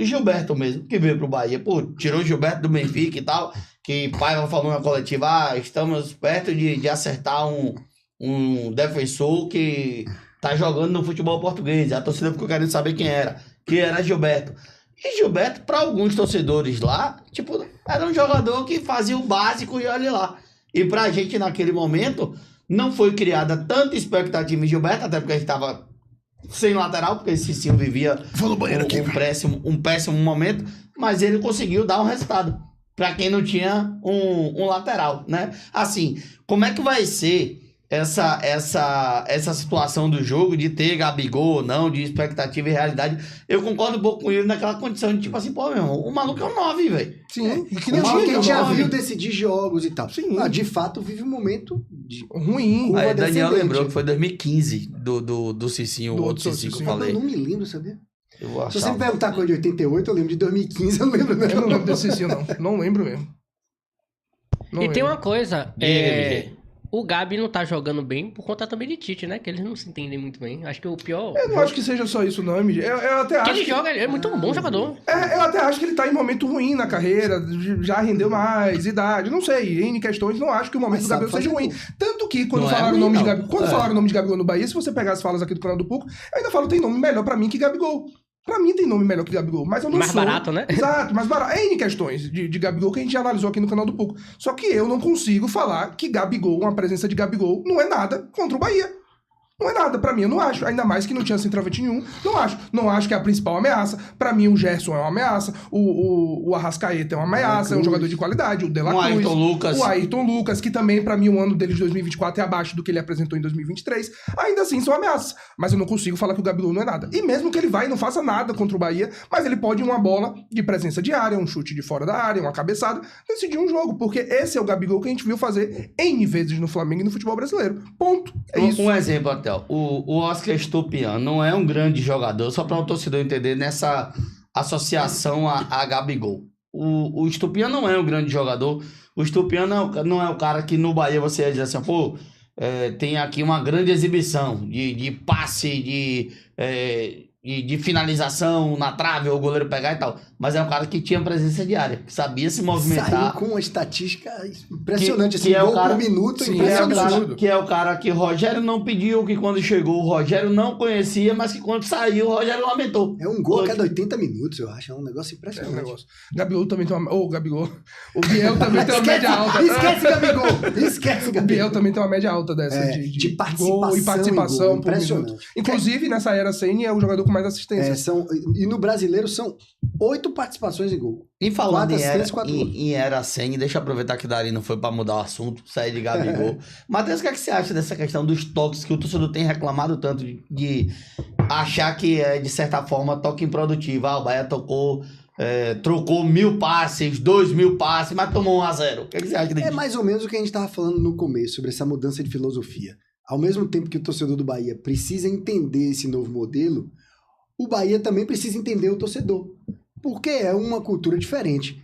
Gilberto mesmo, que veio pro Bahia. Pô, tirou o Gilberto do Benfica e tal, que Paiva falou na coletiva, estamos perto de acertar um defensor que tá jogando no futebol português. A torcida ficou querendo saber quem era, que era Gilberto. E Gilberto, para alguns torcedores lá, tipo, era um jogador que fazia o básico e olha lá. E pra gente, naquele momento, não foi criada tanta expectativa em Gilberto, até porque a gente tava sem lateral, porque esse Cicinho vivia um péssimo momento, mas ele conseguiu dar um resultado para quem não tinha um lateral, né? Assim, como é que vai ser essa situação do jogo de ter Gabigol ou não, de expectativa e realidade? Eu concordo um pouco com ele naquela condição de tipo assim, pô, meu irmão, o maluco é um 9, velho. Sim, e que não tinha quem já viu decidir jogos e tal. Sim. De fato, vive um momento ruim. Aí Daniel lembrou que foi 2015 do Cicinho, o outro Cicinho que eu falei. Eu não me lembro, sabia? Se você me perguntar coisa de 88, eu lembro de 2015, eu não lembro. Eu não lembro desse Cicinho, não. Não lembro mesmo. Tem uma coisa, o Gabi não tá jogando bem por conta também de Tite, né? Que eles não se entendem muito bem. Acho que o pior... Eu não acho que seja só isso, não, MG. Eu até acho ele joga, ele é muito bom jogador. Eu até acho que ele tá em momento ruim na carreira, já rendeu mais, idade, não sei, N questões, não acho que o momento do Gabigol seja ruim. Tanto que quando falaram o nome de Gabigol, falaram o nome de Gabigol no Bahia, se você pegar as falas aqui do canal do Puco, eu ainda falo, tem nome melhor pra mim que Gabigol. Pra mim tem nome melhor que Gabigol, mas eu não mais sou... Mais barato, né? Exato, mais barato. É N questões de Gabigol que a gente já analisou aqui no canal do Puco. Só que eu não consigo falar que Gabigol, uma presença de Gabigol, não é nada contra o Bahia. Não é nada, pra mim eu não acho. Ainda mais que não tinha centroavante nenhum. Não acho. Não acho que é a principal ameaça. Pra mim o Gerson é uma ameaça. O Arrascaeta é uma ameaça. É um jogador de qualidade. O De La Cruz. O Ayrton Lucas, que também pra mim o ano dele de 2024 é abaixo do que ele apresentou em 2023. Ainda assim são ameaças. Mas eu não consigo falar que o Gabigol não é nada. E mesmo que ele vai e não faça nada contra o Bahia, mas ele pode uma bola de presença de área, um chute de fora da área, uma cabeçada, decidir um jogo. Porque esse é o Gabigol que a gente viu fazer N vezes no Flamengo e no futebol brasileiro. Ponto. É isso. Um exemplo até. O Oscar Estupian não é um grande jogador, só para o torcedor entender nessa associação a Gabigol. O Estupian não é um grande jogador. O Estupian não é o cara que no Bahia você ia dizer assim, pô, tem aqui uma grande exibição de passe, de finalização na trave, ou o goleiro pegar e tal. Mas é um cara que tinha presença de área, que sabia se movimentar. Saiu com uma estatística impressionante, que é gol o cara, por minuto. Sim, que é o cara que Rogério não pediu, que quando chegou o Rogério não conhecia, mas que quando saiu o Rogério lamentou. É um gol a cada 80 minutos, eu acho. É um negócio impressionante. É um negócio. Gabigol também tem uma... Gabigol. O Biel também tem uma média alta. Esquece Gabigol. O Biel também tem uma média alta dessa. De participação, gol e participação por minuto. Inclusive, nessa era Ceni, é o jogador com mais assistência. E no brasileiro são 8 participações em gol. E falando em era Ceni, deixa eu aproveitar que o Dari não foi pra mudar o assunto, sair de Gabigol. Matheus, o que é que você acha dessa questão dos toques que o torcedor tem reclamado tanto de achar que é, de certa forma, toque improdutivo? O Bahia trocou 1.000 passes, 2.000 passes, mas tomou 1-0. O que é que você acha disso? É mais ou menos o que a gente tava falando no começo, sobre essa mudança de filosofia. Ao mesmo tempo que o torcedor do Bahia precisa entender esse novo modelo, o Bahia também precisa entender o torcedor. Porque é uma cultura diferente.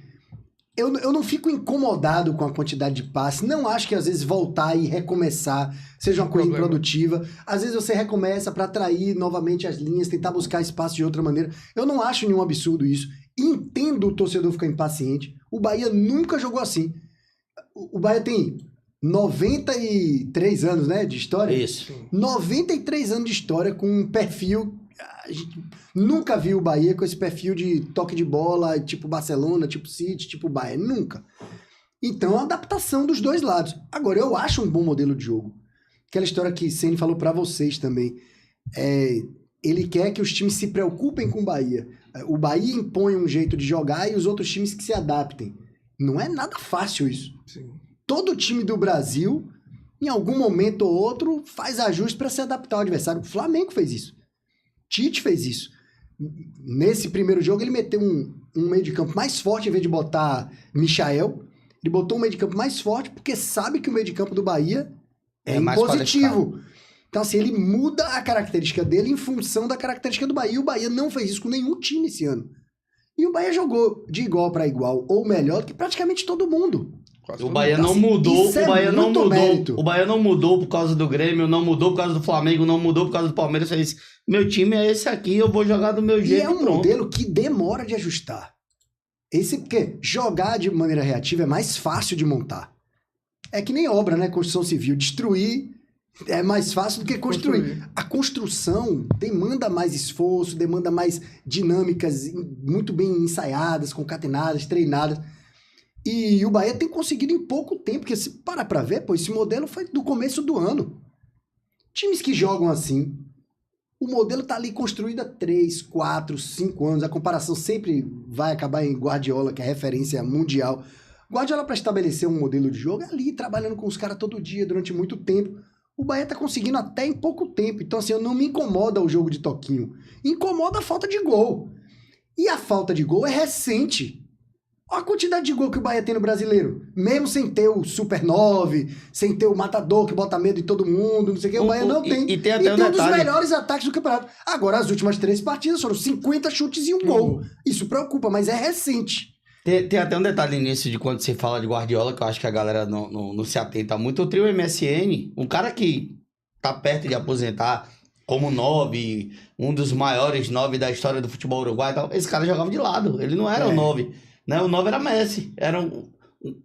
Eu não fico incomodado com a quantidade de passes. Não acho que às vezes voltar e recomeçar seja uma coisa improdutiva. Às vezes você recomeça para atrair novamente as linhas, tentar buscar espaço de outra maneira. Eu não acho nenhum absurdo isso. Entendo o torcedor ficar impaciente. O Bahia nunca jogou assim. O Bahia tem 93 anos, né, de história? Isso. 93 anos de história com um perfil... A gente nunca viu o Bahia com esse perfil de toque de bola, tipo Barcelona, tipo City, tipo Bayern. Nunca. Então, é uma adaptação dos dois lados. Agora, eu acho um bom modelo de jogo. Aquela história que Ceni falou pra vocês também. Ele quer que os times se preocupem com o Bahia. O Bahia impõe um jeito de jogar e os outros times que se adaptem. Não é nada fácil isso. Sim. Todo time do Brasil, em algum momento ou outro, faz ajuste para se adaptar ao adversário. O Flamengo fez isso. Tite fez isso. Nesse primeiro jogo, ele meteu um meio de campo mais forte, em vez de botar Michael. Ele botou um meio de campo mais forte, porque sabe que o meio de campo do Bahia é impositivo. Então, assim, ele muda a característica dele em função da característica do Bahia. E o Bahia não fez isso com nenhum time esse ano. E o Bahia jogou de igual para igual, ou melhor, do que praticamente todo mundo. Quase O todo Bahia mundo. não mudou, isso é o Bahia não muito mudou. mérito. O Bahia não mudou por causa do Grêmio, não mudou por causa do Flamengo, não mudou por causa do Palmeiras. Fez, meu time é esse aqui, eu vou jogar do meu E jeito é um pronto. modelo que demora de ajustar. Porque jogar de maneira reativa é mais fácil de montar. É que nem obra, né? Construção civil. Destruir é mais fácil do que construir. A construção demanda mais esforço, demanda mais dinâmicas muito bem ensaiadas, concatenadas, treinadas. E o Bahia tem conseguido em pouco tempo, porque se parar pra ver, pô, esse modelo foi do começo do ano. Times que jogam assim, o modelo tá ali construído há 3, 4, 5 anos. A comparação sempre vai acabar em Guardiola, que é referência mundial. Guardiola, para estabelecer um modelo de jogo, é ali, trabalhando com os caras todo dia, durante muito tempo. O Bahia tá conseguindo até em pouco tempo. Então, assim, não me incomoda o jogo de toquinho. Incomoda a falta de gol. E a falta de gol é recente. Olha a quantidade de gol que o Bahia tem no Brasileiro. Mesmo sem ter o Super 9, sem ter o matador que bota medo em todo mundo, não sei o que, o Bahia não tem. E tem até um dos detalhe. melhores ataques do campeonato. Agora, as últimas 3 partidas foram 50 chutes e um gol. Isso preocupa, mas é recente. Tem até um detalhe nisso de quando você fala de Guardiola, que eu acho que a galera não se atenta muito. O trio MSN, um cara que tá perto de aposentar como 9, um dos maiores 9 da história do futebol uruguai e tal, esse cara jogava de lado, ele não era o 9, né? O 9 era Messi, era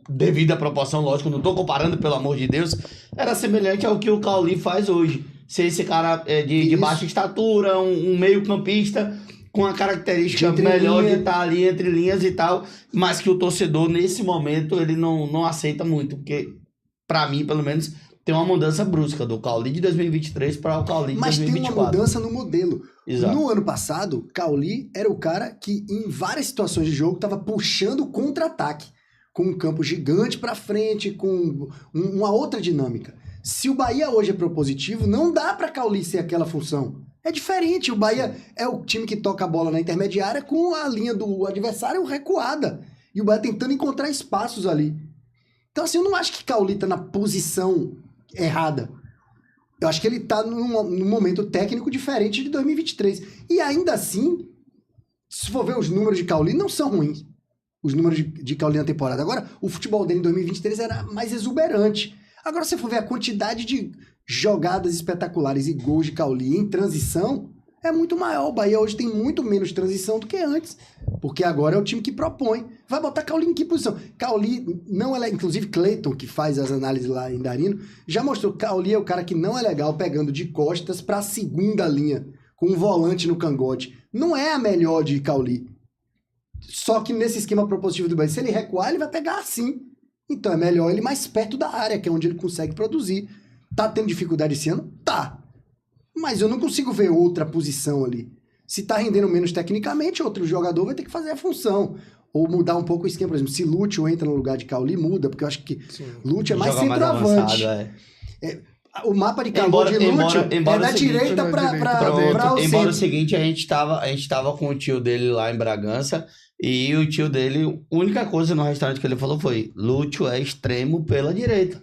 devido à proporção, lógico, não tô comparando, pelo amor de Deus, era semelhante ao que o Cauli faz hoje. Ser esse cara de baixa estatura, um meio campista com a característica melhor de estar ali entre linhas e tal, mas que o torcedor, nesse momento, ele não aceita muito, porque, pra mim, pelo menos, tem uma mudança brusca do Cauli de 2023 para o Cauli de Mas 2024. tem uma mudança no modelo. Exato. No ano passado, Cauli era o cara que, em várias situações de jogo, estava puxando o contra-ataque, com um campo gigante pra frente, com uma outra dinâmica. Se o Bahia hoje é propositivo, não dá pra Cauli ser aquela função. É diferente, o Bahia é o time que toca a bola na intermediária com a linha do adversário recuada. E o Bahia tentando encontrar espaços ali. Então, assim, eu não acho que Cauli tá na posição errada. Eu acho que ele tá num momento técnico diferente de 2023. E ainda assim, se for ver os números de Cauli, não são ruins. Os números de Cauli na temporada. Agora, o futebol dele em 2023 era mais exuberante. Agora, se for ver a quantidade de jogadas espetaculares e gols de Cauli em transição, é muito maior. O Bahia hoje tem muito menos transição do que antes, porque agora é o time que propõe. Vai botar Cauli em que posição? Cauli não é... Inclusive, Cleiton, que faz as análises lá em Darino, já mostrou que Cauli é o cara que não é legal pegando de costas para a segunda linha, com um volante no cangote. Não é a melhor de Cauli. Só que nesse esquema propositivo do Bahia, se ele recuar, ele vai pegar assim. Então é melhor ele mais perto da área, que é onde ele consegue produzir. Tá tendo dificuldade esse ano? Tá. Mas eu não consigo ver outra posição ali. Se tá rendendo menos tecnicamente, outro jogador vai ter que fazer a função. Ou mudar um pouco o esquema. Por exemplo, se Lúcio entra no lugar de Cauli, muda, porque eu acho que Lúcio é mais centroavante. O mapa de calor de Lúcio é da direita para o centro. Embora o seguinte, a gente tava com o tio dele lá em Bragança, e o tio dele, a única coisa no restaurante que ele falou foi: Lúcio é extremo pela direita.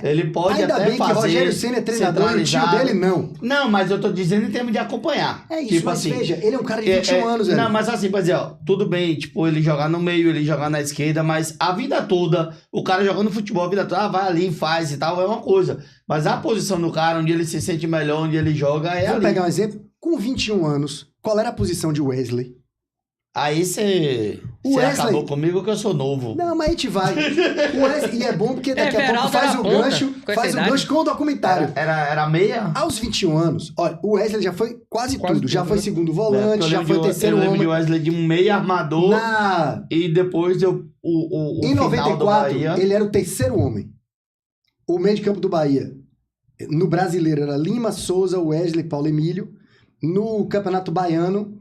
Ele pode ainda até bem fazer que Rogério Ceni é treinador e o tio dele não. Não, mas eu tô dizendo em termos de acompanhar. É isso, tipo mas assim, veja, ele é um cara de 21 anos, velho. Não, mas assim, por exemplo, tudo bem, tipo, ele jogar no meio, ele jogar na esquerda, mas a vida toda, o cara jogando futebol a vida toda, vai ali, faz e tal, é uma coisa. Mas a posição do cara, onde ele se sente melhor, onde ele joga, é ali. Vou pegar um exemplo. Com 21 anos, qual era a posição de Wesley? Aí você acabou comigo que eu sou novo. Não, mas a gente vai. E é bom porque daqui a pouco faz o gancho com o documentário. Era meia? Aos 21 anos, olha, o Wesley já foi quase tudo. Já foi segundo volante, já foi terceiro homem. Eu lembro de Wesley de um meia armador. E depois o em 94, do Bahia... ele era o terceiro homem. O meio de campo do Bahia, no Brasileiro, era Lima, Souza, Wesley, Paulo Emílio. No Campeonato Baiano,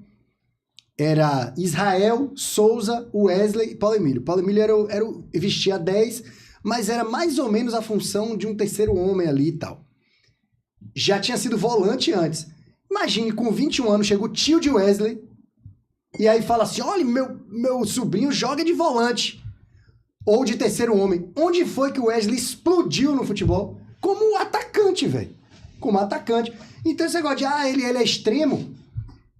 era Israel, Souza, Wesley e Paulo Emílio. Paulo Emílio vestia 10, mas era mais ou menos a função de um terceiro homem ali e tal. Já tinha sido volante antes. Imagine, com 21 anos, chega o tio de Wesley e aí fala assim: olha, meu sobrinho joga de volante ou de terceiro homem. Onde foi que o Wesley explodiu no futebol? Como atacante, velho. Como atacante. Então esse negócio de, ele é extremo...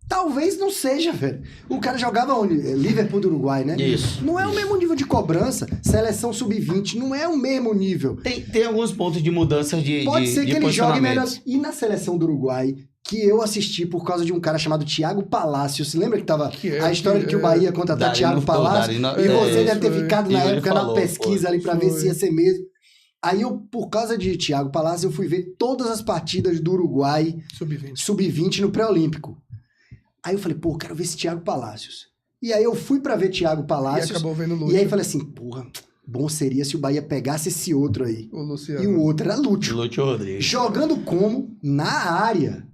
Talvez não seja, velho. O cara jogava onde? Liverpool do Uruguai, né? Isso. Não é o mesmo nível de cobrança. Seleção sub-20 não é o mesmo nível. Tem alguns pontos de mudança de Pode ser que ele jogue melhor. posicionamentos. E na seleção do Uruguai, que eu assisti por causa de um cara chamado Thiago Palacios. Você lembra que tava a história de que o Bahia ia contratar Thiago Palacios? E você deve ter ficado na época na pesquisa ali pra ver se ia ser mesmo. Aí eu, por causa de Thiago Palacios, eu fui ver todas as partidas do Uruguai sub-20 no pré-olímpico. Aí eu falei, pô, quero ver esse Thiago Palacios. E aí eu fui pra ver Thiago Palacios. E acabou vendo o Lúcio. E aí falei assim, porra, bom seria se o Bahia pegasse esse outro aí. O Luciano. E o outro era Lúcio. Lúcio Rodrigues. Jogando como? Na área.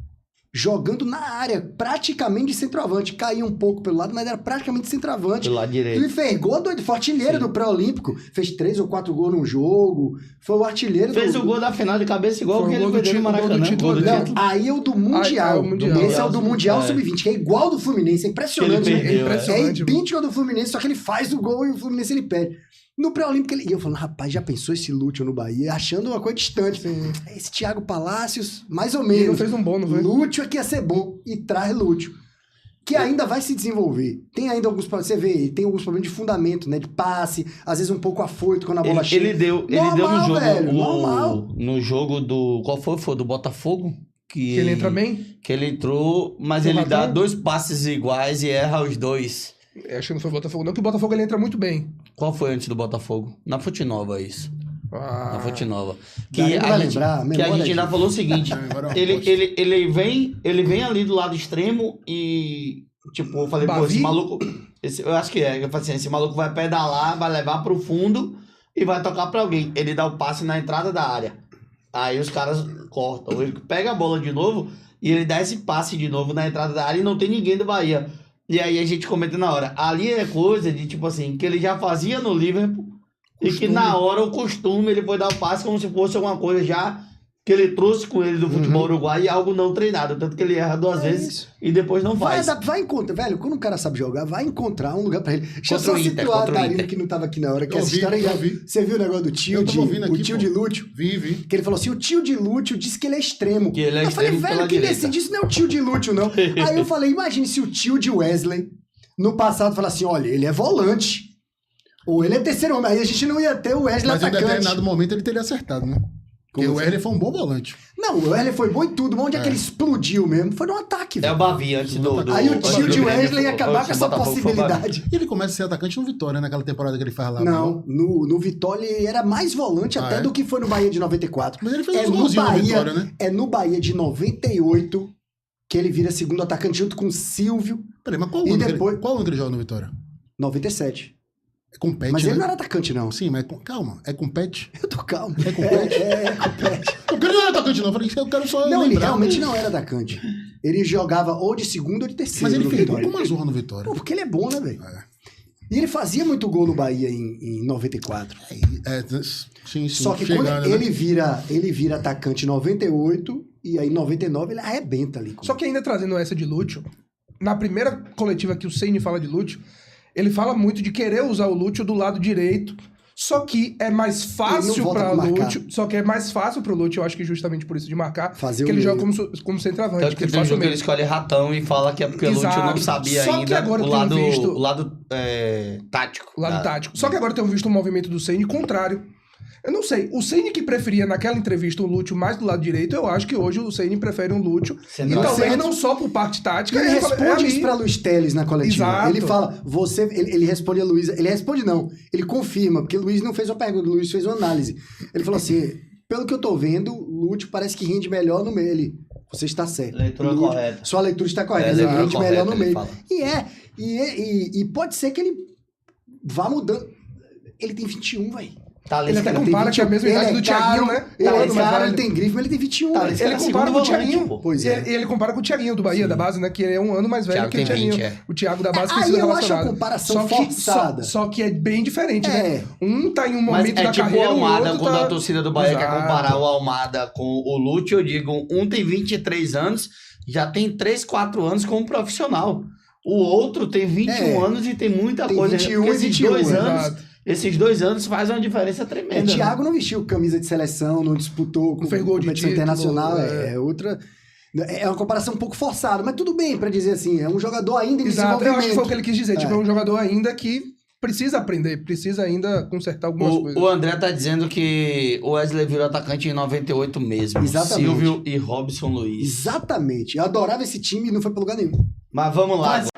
Jogando na área, praticamente de centroavante. Caía um pouco pelo lado, mas era praticamente centroavante. Do lado direito. Ele fez gol, doido, foi artilheiro do pré-olímpico. Fez 3 ou 4 gols num jogo. Foi o artilheiro Fez o gol da final de cabeça igual Foi que o ele gol do perdeu no título, Maracanã. gol do título. Gol do Não, título. Aí é o do Mundial. Ah, o Mundial. Esse é o do Mundial É. Sub-20, que é igual ao do Fluminense. É impressionante. Que ele perdeu, né? é. É idêntico ao do Fluminense, só que ele faz o gol e o Fluminense ele perde. No pré-olímpico, e eu falando, rapaz, já pensou esse Lúcio no Bahia? Achando uma coisa distante. Sim. Esse Thiago Palacios, mais ou E ele não menos. fez um bom, não foi? Lúcio é que ia ser bom. E traz Lúcio. Que ainda vai se desenvolver. Tem ainda alguns problemas. Você vê, tem alguns problemas de fundamento, né? De passe, às vezes um pouco afoito quando a bola chega. Ele deu Normal, no jogo. velho, normal. No jogo do. Qual foi? Foi do Botafogo? Que ele entra bem? Que ele entrou, mas Com ele razão. dá 2 passes iguais e erra os 2. Acho que não foi o Botafogo, não, que o Botafogo ele entra muito bem. Qual foi antes do Botafogo? Na Fonte Nova, isso. Na Fonte Nova. Daí não vai lembrar, a que a memória gente ainda disso. falou o seguinte: Agora ele vem ali do lado extremo e. Tipo, eu falei, pô, Bavi? esse maluco. Eu acho que é. Eu falei assim: esse maluco vai pedalar, vai levar pro fundo e vai tocar pra alguém. Ele dá o passe na entrada da área. Aí os caras cortam. Ele pega a bola de novo e ele dá esse passe de novo na entrada da área e não tem ninguém do Bahia. E aí a gente comenta na hora. Ali é coisa de tipo assim, que ele já fazia no Liverpool e que na hora o costume ele foi dar o passe como se fosse alguma coisa já que ele trouxe com ele do futebol uruguai e algo não treinado. Tanto que ele erra 2 vezes isso. e depois não faz. Vai encontrar, velho, quando um cara sabe jogar, vai encontrar um lugar pra ele. Deixa eu Contra só o Inter, situar a contra o Darino Inter. que não tava aqui na hora, que Eu essa vi, história eu já... vi. Você viu o negócio do tio Eu tava ouvindo o aqui, tio pô. de Lúcio? Vi. Que ele falou assim, o tio de Lúcio disse que ele é extremo. Que ele é eu falei, extremo velho, pela quem direita. decide isso não é o tio de Lúcio, não. Aí eu falei, imagine se o tio de Wesley, no passado, falasse assim, olha, ele é volante. Ou ele é terceiro homem. Aí a gente não ia ter o Wesley Mas em atacante. determinado momento ele teria acertado, né? Porque Como o Wesley foi um bom volante. Não, o Wesley foi bom em tudo, mas onde é que ele explodiu mesmo? Foi no ataque, É velho. o Bavi antes do. Aí o antes tio do de Grêmio, Wesley ia acabar antes com do essa Botafogo, foi o Bavi. possibilidade. E ele começa a ser atacante no Vitória, naquela temporada que ele faz lá. Não, no Vitória ele era mais volante Ah, até é? do que foi no Bahia de 94. Mas ele fez É uns no golzinhos no Bahia, Vitória, né? é no Bahia de 98 que ele vira segundo atacante junto com o Silvio, Peraí, mas qual E ano, depois- qual ano que ele joga no Vitória? 97. É com Pet, Mas né? ele não era atacante, não. Sim, mas calma, é com Pet? Eu tô calmo. É com Pet? É compete. Porque ele não era atacante, não. Eu falei, eu quero só Não, ele lembrar. realmente não era atacante. Ele jogava ou de segundo ou de terceiro Mas ele no fez gol Vitória. com uma zorra no Vitória. Pô, porque ele é bom, né, velho? É. E ele fazia muito gol no Bahia em 94. Sim, Só que chegando, quando né? ele vira atacante em 98 e aí em 99 ele arrebenta ali. Só que ainda trazendo essa de Lúcio, na primeira coletiva que o Ceni fala de Lúcio, ele fala muito de querer usar o Lúcio do lado direito, só que é mais Ele fácil não volta pra pra marcar. Lúcio, só que é mais fácil pro Lúcio, eu acho que justamente por isso de marcar, Fazer que o ele meio. joga como centroavante, Tanto que que ele tem um faz o jogo que ele meio. escolhe ratão e fala que é porque o Lúcio não Exato. sabia Só que ainda agora o eu tenho lado, visto- o lado tático. O lado da- tático. Só que agora tem visto um movimento do Ceni contrário. Eu não sei, o Ceni que preferia naquela entrevista o Lúcio mais do lado direito, eu acho que hoje o Ceni prefere um Lúcio. E Central. talvez Certo. não só por parte tática, Ele fala, responde é isso ali. pra Luiz Teles na coletiva. Exato. Ele fala, ele responde a Luiz, ele responde não, ele confirma, porque Luiz não fez uma pergunta, Luiz fez uma análise. Ele falou assim, pelo que eu tô vendo, o Lúcio parece que rende melhor no meio. Ele, você está certo. Leitura Lúcio- correta. Sua leitura está correta, É, ele leitura rende correta, melhor no ele meio. fala. E pode ser que ele vá mudando. Ele tem 21, velho. Tá ali, Ele até cara, tem compara que é a 21, mesma idade ele do é Thiaguinho, caro, né? Ele Tá, é mas caro, vai- ele tem grife, mas ele tem 21. Tá, velho. esse Ele era compara com o segundo Thiaguinho. volante, Pois é. Ele compara com o Thiaguinho do Bahia, da base, né? Que ele é um ano mais velho Thiago que o tem Thiaguinho. 20, é. O Thiago da base Aí precisa eu acho a relacionado. comparação forçada. Só que é bem diferente, né? É. Um tá em um Mas momento é da tipo o carreira, o Almada, outro quando tá... a torcida do Bahia quer Exato. comparar o Almada com o Lúcio, eu digo, um tem 23 anos, já tem 3, 4 anos como profissional. O outro tem 21 anos e tem muita Tem coisa. 21 Porque e 21, exato. Esses 2 anos faz uma diferença O tremenda. Thiago não vestiu camisa de seleção, não disputou Não fez gol de competição título, internacional, é. é outra. É uma comparação um pouco forçada, mas tudo bem pra dizer assim, é um jogador ainda em Exato, eu desenvolvimento. acho que foi o que ele quis dizer. Tipo, É. é um jogador ainda que precisa aprender, precisa ainda consertar algumas coisas. O André tá dizendo que o Wesley virou atacante em 98 mesmo. Exatamente. Silvio e Robson Luiz. Exatamente. Eu adorava esse time e não foi pra lugar nenhum. Mas vamos lá. Mas-